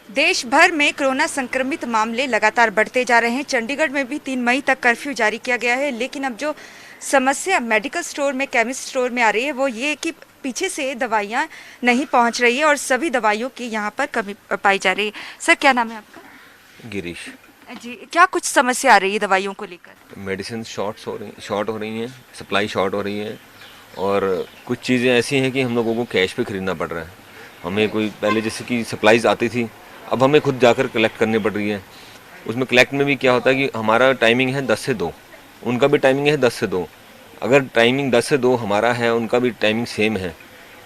देश भर में कोरोना संक्रमित मामले लगातार बढ़ते जा रहे हैं। चंडीगढ़ में भी 3 मई तक कर्फ्यू जारी किया गया है, लेकिन अब जो समस्या मेडिकल स्टोर में, केमिस्ट स्टोर में आ रही है वो ये कि पीछे से दवाइयाँ नहीं पहुंच रही है और सभी दवाइयों की यहाँ पर कमी पाई जा रही है। सर, क्या नाम है आपका? गिरीश। जी, क्या कुछ समस्या आ रही है दवाइयों को लेकर? मेडिसिन शॉर्ट हो रही हैं, सप्लाई शॉर्ट हो रही है। और कुछ चीज़ें ऐसी हैं कि हम लोगों को कैश पे ख़रीदना पड़ रहा है। हमें कोई पहले जैसे कि सप्लाईज़ आती थी, अब हमें खुद जाकर कलेक्ट करनी पड़ रही है। उसमें कलेक्ट में भी क्या होता है कि हमारा टाइमिंग है 10 से 2, उनका भी टाइमिंग है 10 से 2। अगर टाइमिंग 10 से 2 हमारा है, उनका भी टाइमिंग सेम है,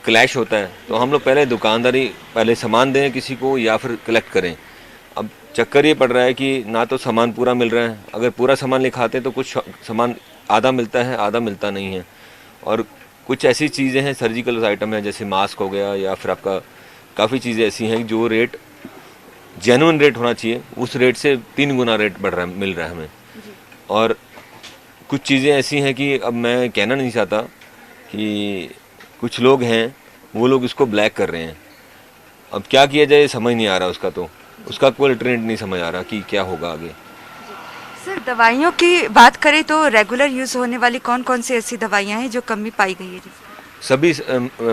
क्लैश होता है, तो हम लोग पहले सामान दें किसी को या फिर कलेक्ट करें। अब चक्कर ये पड़ रहा है कि ना तो सामान पूरा मिल रहा है, अगर पूरा सामान लिखाते तो कुछ सामान आधा मिलता है, आधा मिलता नहीं है। और कुछ ऐसी चीज़ें हैं, सर्जिकल आइटम है, जैसे मास्क हो गया या फिर आपका काफ़ी चीज़ें ऐसी हैं जो रेट जेन्युइन रेट होना चाहिए, उस रेट से 3 गुना रेट मिल रहा है हमें। और कुछ चीज़ें ऐसी हैं कि अब मैं कहना नहीं चाहता कि कुछ लोग हैं वो लोग इसको ब्लैक कर रहे हैं। अब क्या किया जाए समझ नहीं आ रहा, उसका कोई ट्रेंड नहीं समझ आ रहा कि क्या होगा आगे। सर, दवाइयों की बात करें तो रेगुलर यूज़ होने वाली कौन कौन सी ऐसी दवाइयाँ हैं जो कमी पाई गई है जी? सभी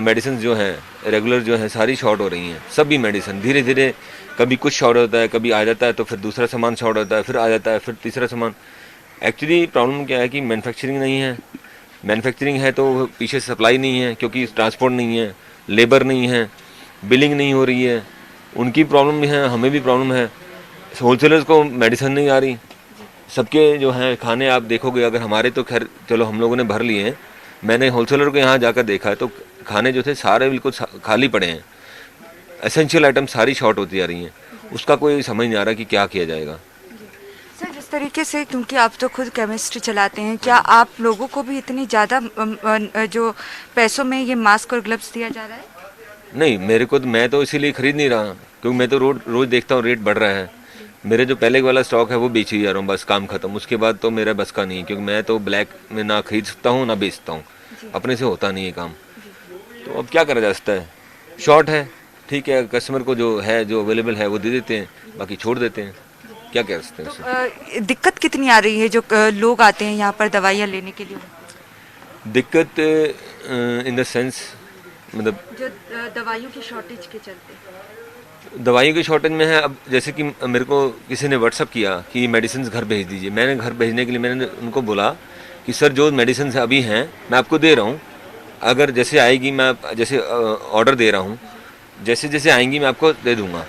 मेडिसिन जो हैं रेगुलर जो हैं सारी शॉर्ट हो रही हैं। सभी मेडिसिन धीरे धीरे, कभी कुछ शॉर्ट होता है, कभी आ जाता है तो फिर दूसरा सामान शॉर्ट होता है, फिर आ जाता है, फिर तीसरा सामान। एक्चुअली प्रॉब्लम क्या है कि मैन्युफैक्चरिंग नहीं है। मैन्युफैक्चरिंग है तो पीछे से सप्लाई नहीं है, क्योंकि ट्रांसपोर्ट नहीं है, लेबर नहीं है, बिलिंग नहीं हो रही है। उनकी प्रॉब्लम भी है, हमें भी प्रॉब्लम है। होलसेलर्स को मेडिसिन नहीं आ रही। सबके जो हैं खाने आप देखोगे, अगर हमारे तो खैर चलो हम लोगों ने भर लिए हैं, मैंने होलसेलर को यहाँ जाकर देखा है तो खाने जो थे सारे बिल्कुल खाली पड़े हैं। एसेंशियल आइटम सारी शॉर्ट होती जा रही हैं। उसका कोई समझ नहीं आ रहा कि क्या किया जाएगा। सर, जिस तरीके से, क्योंकि आप तो खुद केमिस्ट्री चलाते हैं, क्या आप लोगों को भी इतनी ज़्यादा जो पैसों में ये मास्क और ग्लव्स दिया जा रहा है? नहीं, मैं तो इसीलिए खरीद नहीं रहा, क्योंकि मैं तो रोज़ देखता हूँ रेट बढ़ रहा है। मेरे जो पहले वाला स्टॉक है वो बेच ही जा रहा हूँ, बस काम खत्म। उसके बाद तो मेरा बस का नहीं है, क्योंकि मैं तो ब्लैक में ना खरीद सकता हूँ ना बेचता हूँ, अपने से होता नहीं है काम। तो अब क्या करा जा सकता है, शॉर्ट है, ठीक है, कस्टमर को जो है जो अवेलेबल है वो दे देते हैं, बाकी छोड़ देते हैं। क्या कह सकते हैं तो उससे। दिक्कत कितनी आ रही है जो लोग आते हैं यहाँ पर दवाइयाँ लेने के लिए? दिक्कत इन द सेंस, मतलब जो दवाइयों की शॉर्टेज के चलते। दवाइयों की शॉर्टेज में है। अब जैसे कि मेरे को किसी ने व्हाट्सअप किया कि मेडिसिन घर भेज दीजिए। मैंने घर भेजने के लिए मैंने उनको बोला कि सर जो मेडिसिन अभी हैं मैं आपको दे रहा हूँ, अगर जैसे आएगी मैं जैसे ऑर्डर दे रहा हूँ, जैसे जैसे आएंगी मैं आपको दे दूँगा।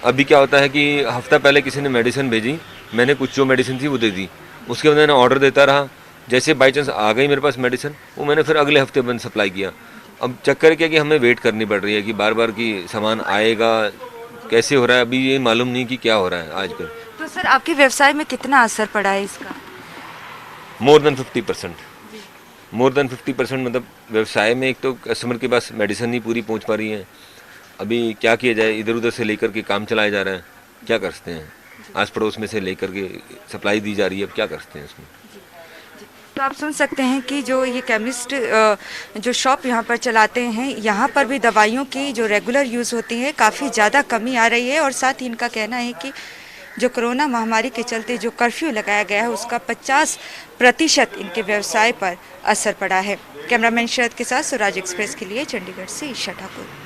अभी क्या होता है कि हफ्ता पहले किसी ने मेडिसिन भेजी, मैंने कुछ जो मेडिसिन थी वो दे दी, उसके बाद मैंने ऑर्डर देता रहा, जैसे बाई चांस आ गई मेरे पास मेडिसिन, वो मैंने फिर अगले हफ्ते बंद सप्लाई किया। अब चक्कर क्या कि हमें वेट करनी पड़ रही है कि बार बार कि सामान आएगा, कैसे हो रहा है अभी ये मालूम नहीं कि क्या हो रहा है आजकल। तो सर, आपके व्यवसाय में कितना असर पड़ा है इसका? More than 50%। मोर देन 50%, मतलब व्यवसाय में एक तो कस्टमर के पास मेडिसिन नहीं पूरी पहुंच पा रही है। अभी क्या किया जाए, इधर उधर से लेकर के काम चलाया जा रहा है, क्या कर सकते हैं। आस पड़ोस में से लेकर के सप्लाई दी जा रही है, अब क्या कर सकते हैं इसमें। तो आप सुन सकते हैं कि जो ये केमिस्ट जो शॉप यहाँ पर चलाते हैं, यहाँ पर भी दवाइयों की जो रेगुलर यूज़ होती है काफ़ी ज़्यादा कमी आ रही है। और साथ ही इनका कहना है कि जो कोरोना महामारी के चलते जो कर्फ्यू लगाया गया है उसका 50% इनके व्यवसाय पर असर पड़ा है। कैमरामैन शरद के साथ स्वराज एक्सप्रेस के लिए चंडीगढ़ से ईशा ठाकुर।